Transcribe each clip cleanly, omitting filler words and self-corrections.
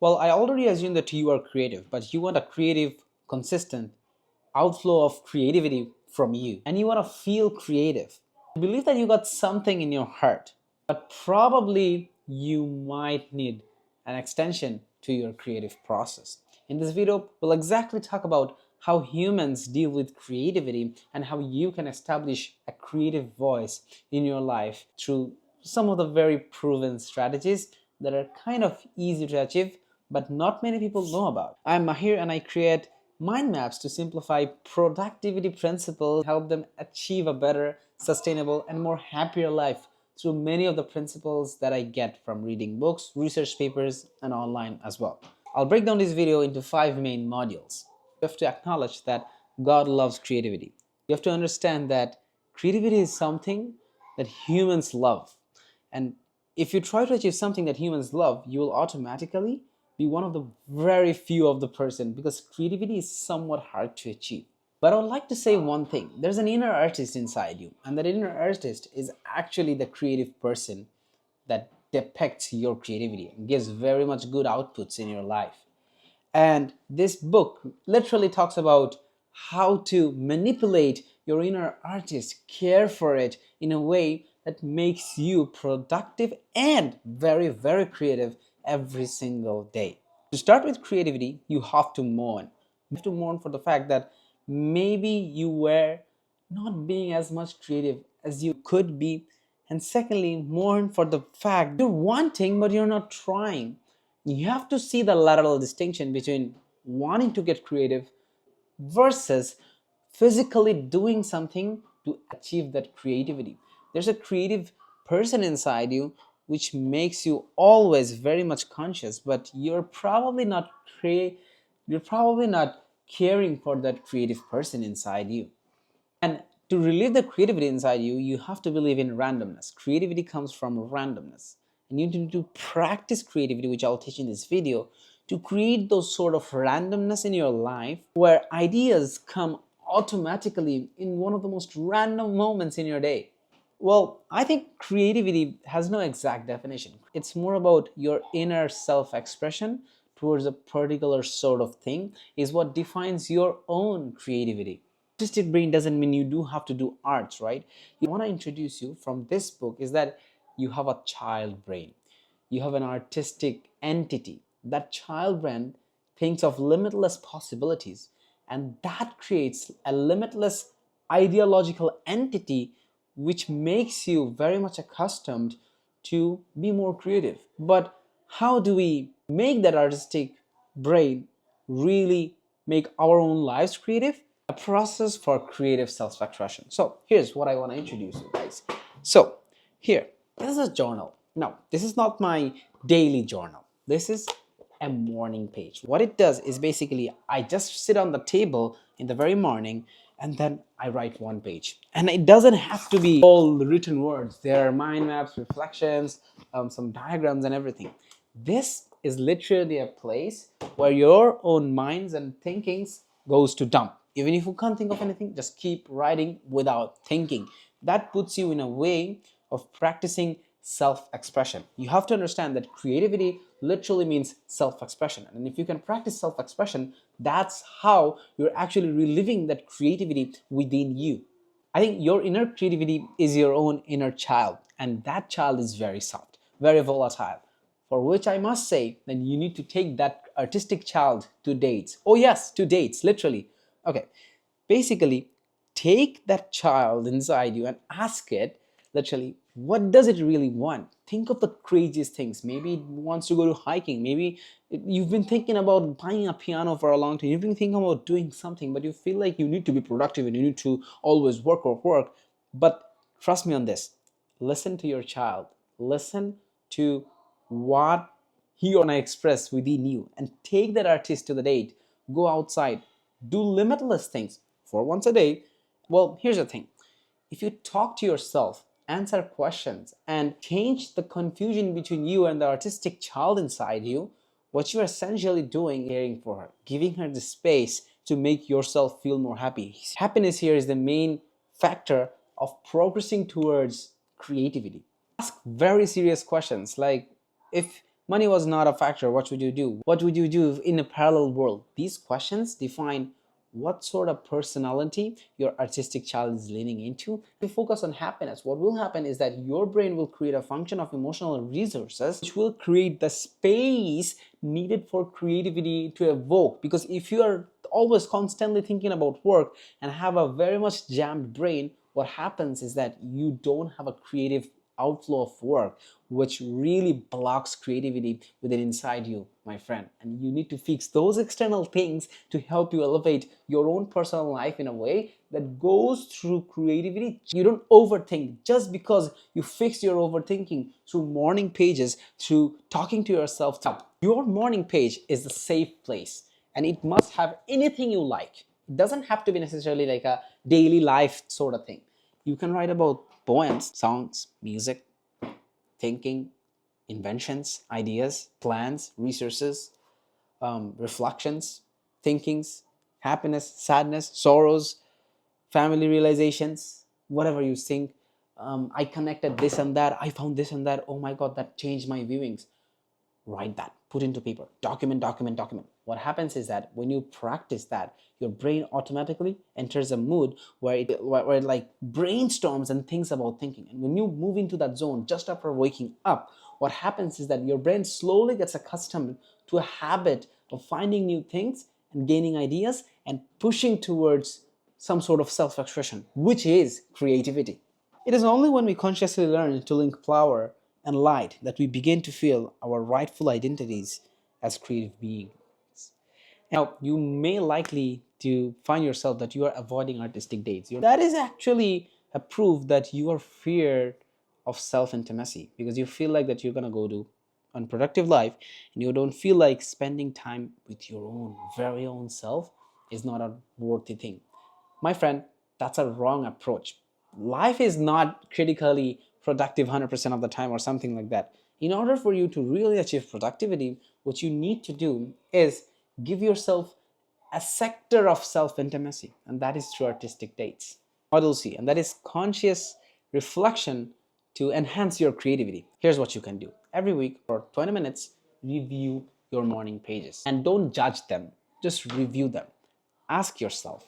Well, I already assume that you are creative, but you want a creative, consistent outflow of creativity from you. And you want to feel creative. I believe that you got something in your heart, but probably you might need an extension to your creative process. In this video, we'll exactly talk about how humans deal with creativity and how you can establish a creative voice in your life through some of the very proven strategies that are kind of easy to achieve but not many people know about. I'm Mahir and I create mind maps to simplify productivity principles, help them achieve a better, sustainable, and more happier life through many of the principles that I get from reading books, research papers, and online as well. I'll break down this video into 5 main modules. You have to acknowledge that God loves creativity. You have to understand that creativity is something that humans love. And if you try to achieve something that humans love, you will automatically be one of the very few of the person because creativity is somewhat hard to achieve. But I would like to say one thing. There's an inner artist inside you, and that inner artist is actually the creative person that depicts your creativity and gives very much good outputs in your life. And this book literally talks about how to manipulate your inner artist, care for it in a way that makes you productive and very, very creative every single day. To start with creativity, you have to mourn. You have to mourn for the fact that maybe you were not being as much creative as you could be. And secondly, mourn for the fact you're wanting but you're not trying. You have to see the lateral distinction between wanting to get creative versus physically doing something to achieve that creativity. There's a creative person inside you which makes you always very much conscious, but you're probably not caring for that creative person inside you. And to relieve the creativity inside you, you have to believe in randomness. Creativity comes from randomness. And you need to practice creativity, which I'll teach in this video, to create those sort of randomness in your life where ideas come automatically in one of the most random moments in your day. Well, I think creativity has no exact definition. It's more about your inner self expression towards a particular sort of thing, is what defines your own creativity. Artistic brain doesn't mean you do have to do arts, right? I want to introduce you from this book is that you have a child brain. You have an artistic entity. That child brain thinks of limitless possibilities, and that creates a limitless ideological entity which makes you very much accustomed to be more creative. But how do we make that artistic brain really make our own lives creative? A process for creative self-expression. So here's what I want to introduce you guys. So here, this is a journal. Now, this is not my daily journal. This is a morning page. What it does is basically I just sit on the table in the very morning and then I write one page. And it doesn't have to be all written words. There are mind maps, reflections, some diagrams and everything. This is literally a place where your own minds and thinkings goes to dump. Even if you can't think of anything, just keep writing without thinking. That puts you in a way of practicing self-expression. You have to understand that creativity literally means self-expression. And if you can practice self-expression, that's how you're actually reliving that creativity within you. I think your inner creativity is your own inner child, and that child is very soft, very volatile. For which I must say that you need to take that artistic child to dates. Oh yes, to dates, literally. Okay, basically, take that child inside you and ask it, literally, what does it really want? Think of the craziest things. Maybe it wants to go to hiking. Maybe you've been thinking about buying a piano for a long time. You've been thinking about doing something, but you feel like you need to be productive and you need to always work, work, work. But trust me on this. Listen to your child. Listen to what he or I express within you and take that artist to the date. Go outside, do limitless things for once a day. Well, here's the thing. If you talk to yourself, answer questions, and change the confusion between you and the artistic child inside you, what you're essentially doing, caring for her, giving her the space to make yourself feel more happy. Happiness here is the main factor of progressing towards creativity. Ask very serious questions like, if money was not a factor, what would you do? What would you do in a parallel world? These questions define what sort of personality your artistic child is leaning into. If you focus on happiness, what will happen is that your brain will create a function of emotional resources which will create the space needed for creativity to evoke. Because if you are always constantly thinking about work and have a very much jammed brain, what happens is that you don't have a creative outflow of work, which really blocks creativity within inside you, my friend. And you need to fix those external things to help you elevate your own personal life in a way that goes through creativity. You don't overthink just because you fix your overthinking through morning pages, through talking to yourself. Your morning page is the safe place, and it must have anything you like. It doesn't have to be necessarily like a daily life sort of thing. You can write about poems, songs, music, thinking, inventions, ideas, plans, resources, reflections, thinkings, happiness, sadness, sorrows, family realizations, whatever you think. I connected this and that, I found this and that, oh my god, that changed my viewings. Write that, put into paper, document. What happens is that when you practice that, your brain automatically enters a mood where it like brainstorms and thinks about thinking. And when you move into that zone just after waking up, what happens is that your brain slowly gets accustomed to a habit of finding new things and gaining ideas and pushing towards some sort of self-expression, which is creativity. It is only when we consciously learn to link flower and light that we begin to feel our rightful identities as creative beings. Now, you may likely to find yourself that you are avoiding artistic dates. That is actually a proof that you are feared of self-intimacy, because you feel like that you're going to go to unproductive life and you don't feel like spending time with your own very own self is not a worthy thing. My friend, that's a wrong approach. Life is not critically productive 100% of the time or something like that. In order for you to really achieve productivity, what you need to do is give yourself a sector of self-intimacy, and that is through artistic dates. Model C, and that is conscious reflection to enhance your creativity. Here's what you can do. Every week for 20 minutes, review your morning pages. And don't judge them, just review them. Ask yourself,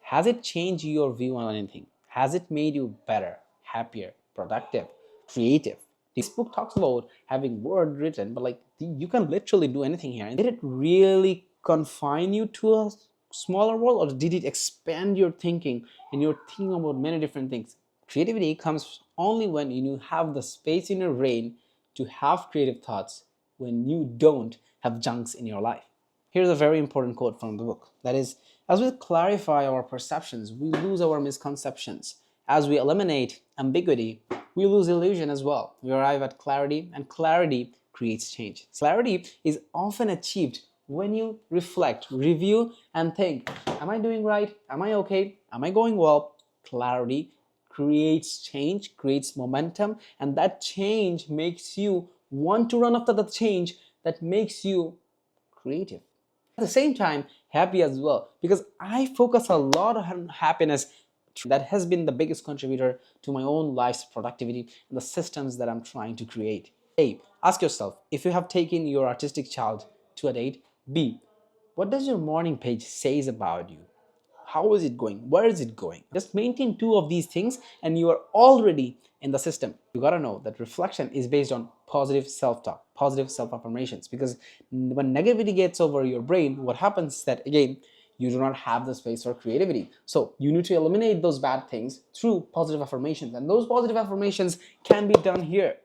has it changed your view on anything? Has it made you better, happier, productive, creative? This book talks about having word written, but like you can literally do anything here. Did it really confine you to a smaller world, or did it expand your thinking and you're thinking about many different things? Creativity comes only when you have the space in your brain to have creative thoughts when you don't have junks in your life. Here's a very important quote from the book. That is, as we clarify our perceptions, we lose our misconceptions. As we eliminate ambiguity, we lose illusion as well. We arrive at clarity, and clarity creates change. Clarity is often achieved when you reflect, review, and think, am I doing right? Am I okay? Am I going well? Clarity creates change, creates momentum, and that change makes you want to run after the change that makes you creative. At the same time, happy as well, because I focus a lot on happiness. That has been the biggest contributor to my own life's productivity and the systems that I'm trying to create. A, ask yourself, if you have taken your artistic child to a date. B, what does your morning page says about you? How is it going? Where is it going? Just maintain two of these things and you are already in the system. You gotta know that reflection is based on positive self-talk, positive self-affirmations, because when negativity gets over your brain, what happens is that, again, you do not have the space for creativity. So you need to eliminate those bad things through positive affirmations. And those positive affirmations can be done here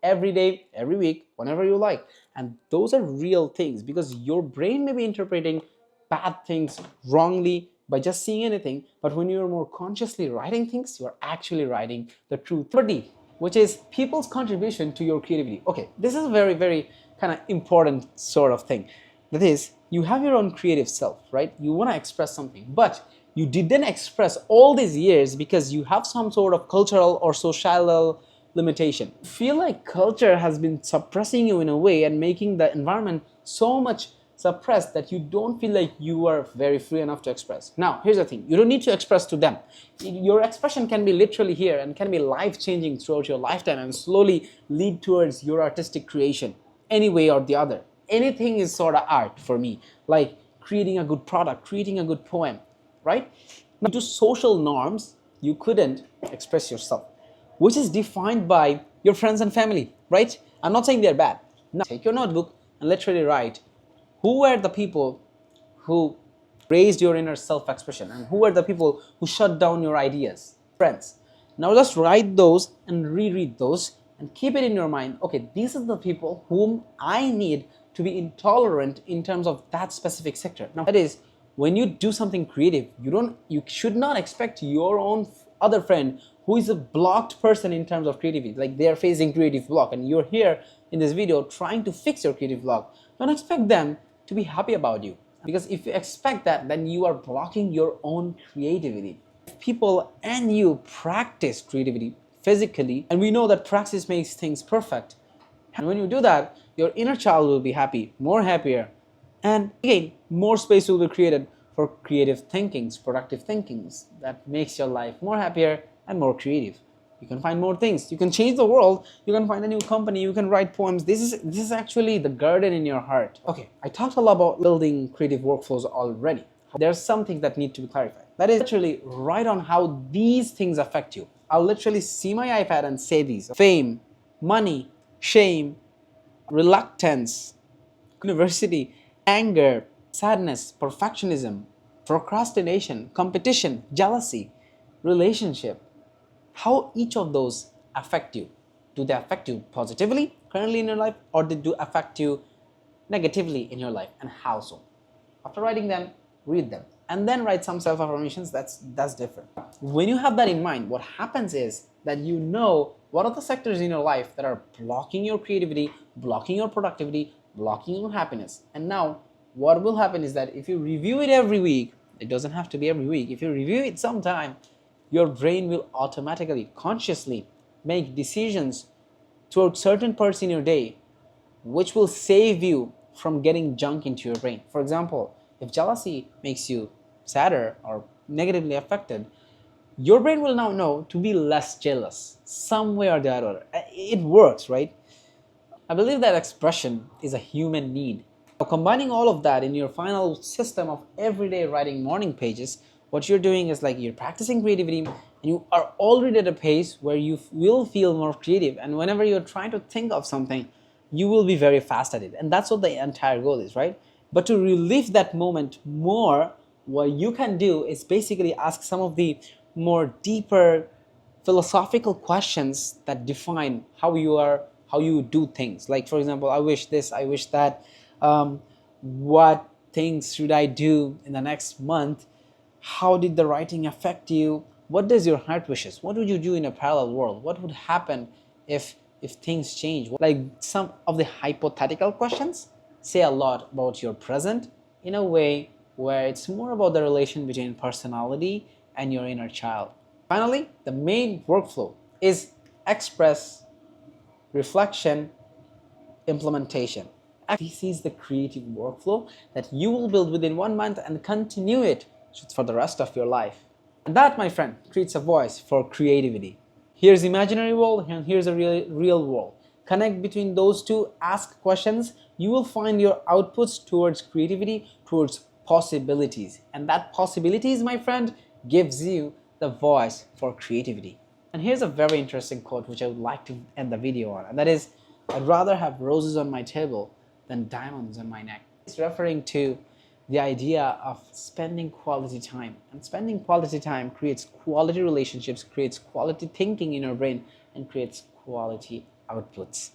every day, every week, whenever you like. And those are real things, because your brain may be interpreting bad things wrongly by just seeing anything, but when you're more consciously writing things, you're actually writing the truth. Number D, which is people's contribution to your creativity. Okay, this is a very, very kind of important sort of thing. That is, you have your own creative self, right? You want to express something, but you didn't express all these years because you have some sort of cultural or societal limitation. Feel like culture has been suppressing you in a way and making the environment so much suppressed that you don't feel like you are very free enough to express. Now, here's the thing. You don't need to express to them. Your expression can be literally here and can be life-changing throughout your lifetime and slowly lead towards your artistic creation. any way or the other. Anything is sort of art for me, like creating a good product, creating a good poem, right? Now, due to social norms, you couldn't express yourself, which is defined by your friends and family, right? I'm not saying they're bad. Now, take your notebook and literally write who were the people who raised your inner self-expression and who were the people who shut down your ideas. Friends. Now just write those and reread those and keep it in your mind. Okay, these are the people whom I need to be intolerant in terms of that specific sector. Now that is, when you do something creative, you should not expect your own other friend who is a blocked person in terms of creativity, like they're facing creative block and you're here in this video trying to fix your creative block. Don't expect them to be happy about you, because if you expect that, then you are blocking your own creativity. If people and you practice creativity physically, and we know that practice makes things perfect, and when you do that, your inner child will be happy, more happier, and again, more space will be created for creative thinkings, productive thinkings that makes your life more happier and more creative. You can find more things. You can change the world. You can find a new company. You can write poems. This is actually the garden in your heart. Okay, I talked a lot about building creative workflows already. There's something that needs to be clarified. That is literally write on how these things affect you. I'll literally see my iPad and say these: fame, money, shame, reluctance, university, anger, sadness, perfectionism, procrastination, competition, jealousy, relationship. How each of those affect you? Do they affect you positively currently in your life, or they do affect you negatively in your life, and how so? After writing them, read them and then write some self-affirmations. That's different. When you have that in mind, what happens is that you know what are the sectors in your life that are blocking your creativity, blocking your productivity, blocking your happiness. And now what will happen is that if you review it every week, it doesn't have to be every week, if you review it sometime, your brain will automatically, consciously make decisions towards certain parts in your day which will save you from getting junk into your brain. For example, if jealousy makes you sadder or negatively affected, your brain will now know to be less jealous some way or the other. It works, right? I believe that expression is a human need. Now, combining all of that in your final system of everyday writing morning pages, what you're doing is like you're practicing creativity and you are already at a pace where you will feel more creative, and whenever you're trying to think of something, you will be very fast at it. And that's what the entire goal is, right? But to relive that moment more, what you can do is basically ask some of the more deeper philosophical questions that define how you do things. Like, for example, I wish this, I wish that. What things should I do in the next month? How did the writing affect you? What does your heart wishes? What would you do in a parallel world? What would happen if things change? Like, some of the hypothetical questions say a lot about your present in a way where it's more about the relation between personality and your inner child. Finally, the main workflow is express, reflection, implementation. This is the creative workflow that you will build within 1 month and continue it for the rest of your life. And that, my friend, creates a voice for creativity. Here's imaginary world and here's a real world. Connect between those two, ask questions. You will find your outputs towards creativity, towards possibilities. And that possibilities, my friend, gives you the voice for creativity. And here's a very interesting quote which I would like to end the video on, and that is, I'd rather have roses on my table than diamonds on my neck. It's referring to the idea of spending quality time. And spending quality time creates quality relationships, creates quality thinking in your brain, and creates quality outputs.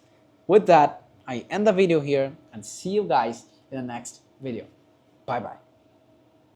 With that, I end the video here and see you guys in the next video. Bye bye.